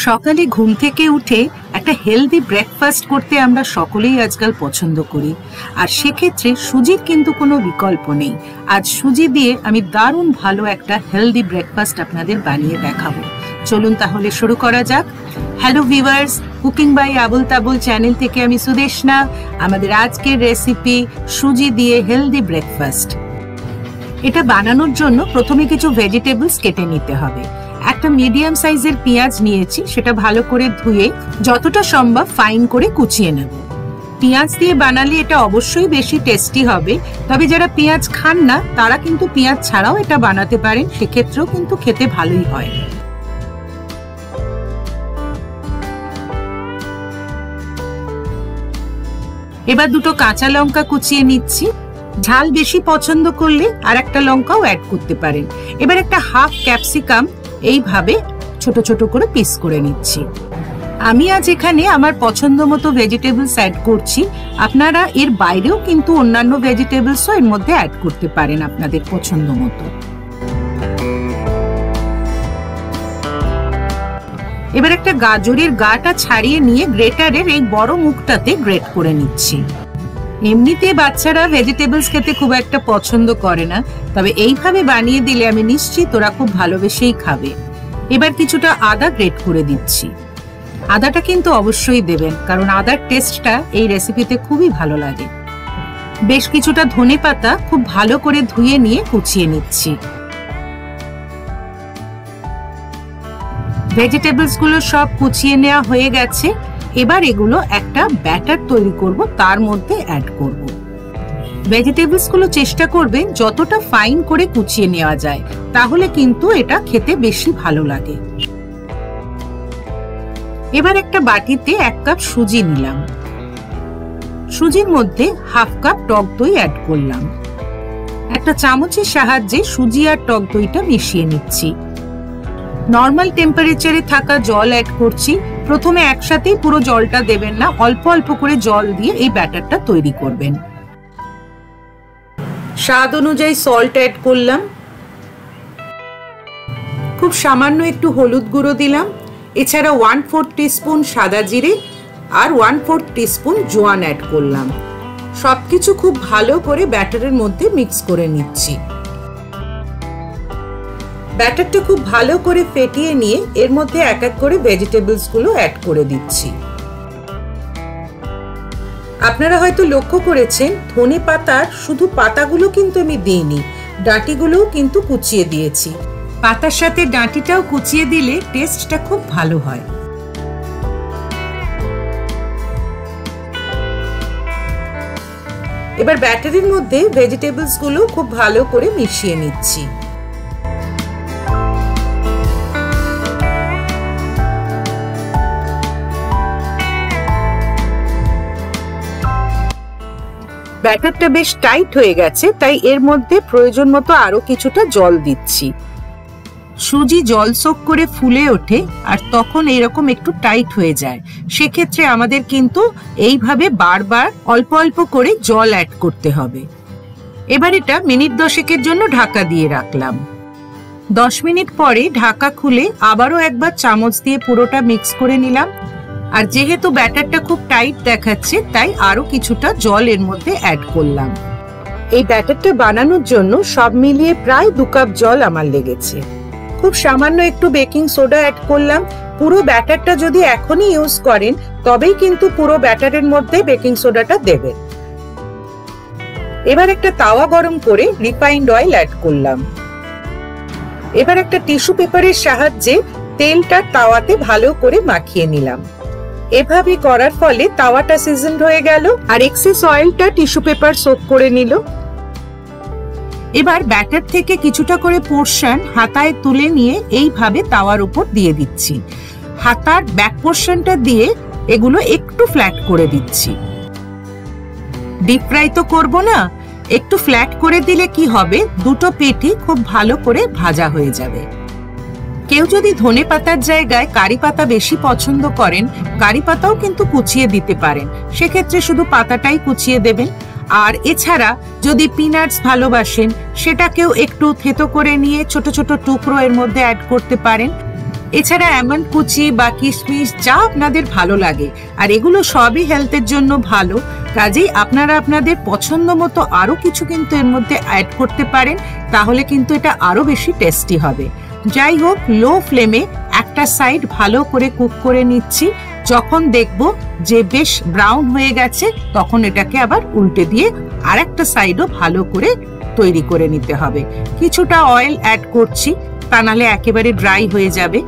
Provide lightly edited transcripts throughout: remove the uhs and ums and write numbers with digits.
সকালে ঘুম থেকে উঠে একটা হেলদি ব্রেকফাস্ট করতে আমরা সকলেই আজকাল পছন্দ করি, আর সেক্ষেত্রে সুজির কিন্তু কোনো বিকল্প নেই। আজ সুজি দিয়ে আমি দারুণ ভালো একটা হেলদি ব্রেকফাস্ট আপনাদের বানিয়ে দেখাবো। চলুন তাহলে শুরু করা যাক। Hello viewers, cooking by Abul Tabul channel থেকে আমি সুদেশনা। আমাদের আজকের রেসিপি সুজি দিয়ে হেলদি ব্রেকফাস্ট। এটা বানানোর জন্য প্রথমে কিছু ভেজিটেবলস কেটে নিতে হবে। একটা মিডিয়াম সাইজের পেঁয়াজ নিয়েছি, সেটা ভালো করে ধুয়ে যতটা সম্ভব ফাইন করে কুচিয়ে নেব। পেঁয়াজ দিয়ে বানালে এটা অবশ্যই বেশি টেস্টি হবে, তবে যারা পেঁয়াজ খান না তারা কিন্তু পেঁয়াজ ছাড়াও এটা বানাতে পারেন, সেক্ষেত্রেও কিন্তু খেতে ভালোই হয়। এবার দুটো কাঁচা লঙ্কা কুচিয়ে নিচ্ছি। ঝাল বেশি পছন্দ করলে আর একটা লঙ্কাও অ্যাড করতে পারেন। এবার একটা হাফ ক্যাপসিকাম এইভাবে ছোট ছোট করে পিস করে নিচ্ছি। আমি আজ এখানে আমার পছন্দ মতো ভেজিটেবলস অ্যাড করছি, আপনারা এর বাইরেও কিন্তু অন্যান্য ভেজিটেবলসও এর মধ্যে অ্যাড করতে পারেন আপনাদের পছন্দ মতো। এবার একটা গাজরের গাটা ছাড়িয়ে নিয়ে গ্রেটারের এই বড় মুখটাতে গ্রেট করে নিচ্ছি। এমনিতে বাচ্চারা ভেজিটেবলস খেতে খুব একটা পছন্দ করে না, তবে এইভাবে বানিয়ে দিলে আমি নিশ্চিত ওরা খুব ভালোবেসেই খাবে। এবার কিছুটা আদা গ্রেট করে দিচ্ছি। আদাটা কিন্তু অবশ্যই দেবেন, কারণ আদার টেস্টটা এই রেসিপিতে খুবই ভালো লাগে। বেশ কিছুটা ধনেপাতা খুব ভালো করে ধুয়ে নিয়ে কুচিয়ে নিচ্ছি। ভেজিটেবলস গুলো সব কুচিয়ে নেওয়া হয়ে গেছে। এবার এগুলো একটা ব্যাটার তৈরি করব, তার মধ্যে অ্যাড করব। ভেজিটেবলস গুলো চেষ্টা করবেন যতটা ফাইন করে কুচিয়ে নেওয়া যায়, তাহলে কিন্তু এটা খেতে বেশি ভালো লাগে। এবার একটা বাটিতে 1 কাপ সুজি নিলাম। সুজির মধ্যে হাফ কাপ টক দই অ্যাড করলাম। একটা চামচের সাহায্যে সুজি আর টক দইটা মিশিয়ে নিচ্ছি। নর্মাল টেম্পারেচারে থাকা জল অ্যাড করছি। প্রথমে একসাথেই পুরো জলটা দেবেন না, অল্প অল্প করে জল দিয়ে এই ব্যাটারটা তৈরি করবেন। স্বাদ অনুযায়ী সল্ট অ্যাড করলাম। খুব সামান্য একটু হলুদ গুঁড়ো দিলাম। এছাড়া 1/4 টিস্পুন সাদা জিরে আর 1/4 টিস্পুন জোয়ান অ্যাড করলাম। সবকিছু খুব ভালো করে ব্যাটারের মধ্যে মিক্স করে নিচ্ছি। ব্যাটারটা খুব ভালো করে ফেটিয়ে নিয়ে এর মধ্যে এক এক করে ভেজিটেবলস গুলো অ্যাড করে দিচ্ছি। আপনারা হয়তো লক্ষ্য করেছেন ধনে পাতার শুধু পাতাগুলো কিন্তু আমি দিইনি, ডাঁটিগুলোও কিন্তু কুচিয়ে দিয়েছি। পাতার সাথে ডাঁটিটাও কুচিয়ে দিলে টেস্টটা খুব ভালো হয়। এবার ব্যাটারের মধ্যে ভেজিটেবলস গুলো খুব ভালো করে মিশিয়ে নিচ্ছি। ব্যাটারটা বেশ টাইট হয়ে গেছে, তাই এর মধ্যে প্রয়োজন মতো আরো কিছুটা জল দিচ্ছি। সুজি জল সোক করে ফুলে ওঠে আর তখন এরকম একটু টাইট হয়ে যায়, সেক্ষেত্রে আমাদের কিন্তু এইভাবে বারবার অল্প অল্প করে জল অ্যাড করতে হবে। এবার এটা মিনিট 10 জন্য ঢাকা দিয়ে রাখলাম। 10 মিনিট পরে ঢাকা খুলে আবারও একবার চামচ দিয়ে পুরোটা মিক্স করে নিলাম। আর যেহেতু ব্যাটারটা খুব টাইট দেখাচ্ছে, তাই আরো কিছুটা জল এর মধ্যে অ্যাড করলাম। এই ব্যাটারটা বানানোর জন্য সব মিলিয়ে প্রায় 2 কাপ জল আমার লেগেছে। খুব সামান্য একটু বেকিং সোডা অ্যাড করলাম। পুরো ব্যাটারটা যদি এখনই ইউজ করেন তবেই কিন্তু পুরো ব্যাটারের মধ্যে বেকিং সোডাটা দেবেন। এবার একটা তাওয়া গরম করে রিফাইন্ড অয়েল অ্যাড করলাম। এবার একটা টিস্যু পেপারের সাহায্যে তেলটা তাওয়াতে ভালো করে মাখিয়ে নিলাম। এভাবে করার ফলে তাওয়াটা সিজনড হয়ে গেল আর এক্সেস অয়েলটা টিস্যু পেপার সোক করে নিল। এবার ব্যাটার থেকে কিছুটা করে পোরশন হাতায় তুলে নিয়ে এইভাবে তাওয়ার উপর দিয়ে দিচ্ছি। হাতার ব্যাক পোরশনটা দিয়ে এগুলো একটু ফ্ল্যাট করে দিচ্ছি। ডিপ ফ্রাই তো করব না, একটু ফ্ল্যাট করে দিলে কি হবে, দুটো পিঠই খুব ভালো করে ভাজা হয়ে যাবে। কেউ যদি ধনে পাতার জায়গায় কারি পাতা বেশি পছন্দ করেন, কারি পাতাও কিন্তু কুচিয়ে দিতে পারেন, সেক্ষেত্রে শুধু পাতাটাই কুচিয়ে দেবেন। আর এছাড়া যদি পিনাটস ভালোবাসেন, সেটাকেও একটু থেতো করে নিয়ে ছোট ছোট টুকরো এর মধ্যে অ্যাড করতে পারেন। এছাড়া আমন্ড কুচি বা কিশমিশ যা আপনাদের ভালো লাগে, আর এগুলো সবই হেলথের জন্য ভালো। কাজেই আপনারা আপনাদের পছন্দ মতো আরো কিছু কিন্তু এর মধ্যে অ্যাড করতে পারেন, তাহলে কিন্তু এটা আরো বেশি টেস্টি হবে। যাই হোক, লো ফ্লেমে একটা সাইড ভালো করে কুক করে নিচ্ছি। যখন দেখব যে বেশ ব্রাউন হয়ে গেছে, তখন এটাকে আবার উল্টে দিয়ে আরেকটা সাইডও ভালো করে তৈরি করে নিতে হবে। কিছুটা অয়েল অ্যাড করছি, তা নাহলে একেবারে ড্রাই হয়ে যাবে।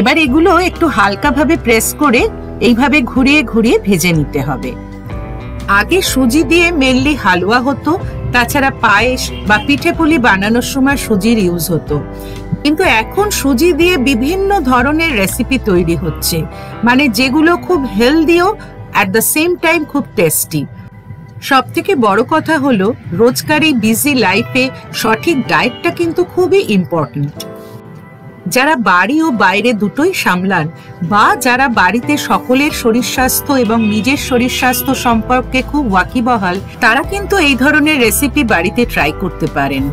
এবার এগুলো একটু হালকাভাবে প্রেস করে এইভাবে ঘুরিয়ে ঘুরিয়ে ভেজে নিতে হবে। আগে সুজি দিয়ে মেনলি হালুয়া হতো, তাছাড়া পায়েস বা পিঠেপুলি বানানোর সময় সুজির ইউজ হতো। কিন্তু এখন সুজি দিয়ে বিভিন্ন ধরনের রেসিপি তৈরি হচ্ছে, মানে যেগুলো খুব হেলদিও অ্যাট দ্য সেম টাইম খুব টেস্টি। সব থেকে বড় কথা হলো, রোজকার এই বিজি লাইফে সঠিক ডায়েটটা কিন্তু খুবই ইম্পর্টেন্ট। যারা বাড়ি ও বাইরে দুটোই সামলান, বা যারা বাড়িতে সকলের শরীর স্বাস্থ্য এবং নিজের শরীর স্বাস্থ্য সম্পর্কে খুব ওয়াকিবহাল, তারা কিন্তু এই ধরনের রেসিপি বাড়িতে ট্রাই করতে পারেন।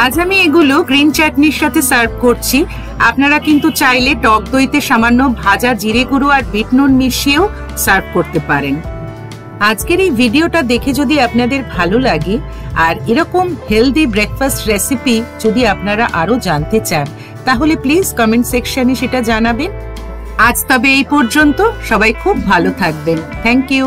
আজ আমি এগুলো গ্রিন চাটনির সাথে সার্ভ করছি। আপনারা কিন্তু চাইলে টক দইতে সামান্য ভাজা জিরে গুঁড়ো আর বিট নুন মিশিয়েও সার্ভ করতে পারেন। আজকের এই ভিডিওটা দেখে যদি আপনাদের ভালো লাগে, আর এরকম হেলদি ব্রেকফাস্ট রেসিপি যদি আপনারা আরো জানতে চান, তাহলে প্লিজ কমেন্ট সেকশনে সেটা জানাবেন। আজ তবে এই পর্যন্ত, সবাই খুব ভালো থাকবেন। Thank you.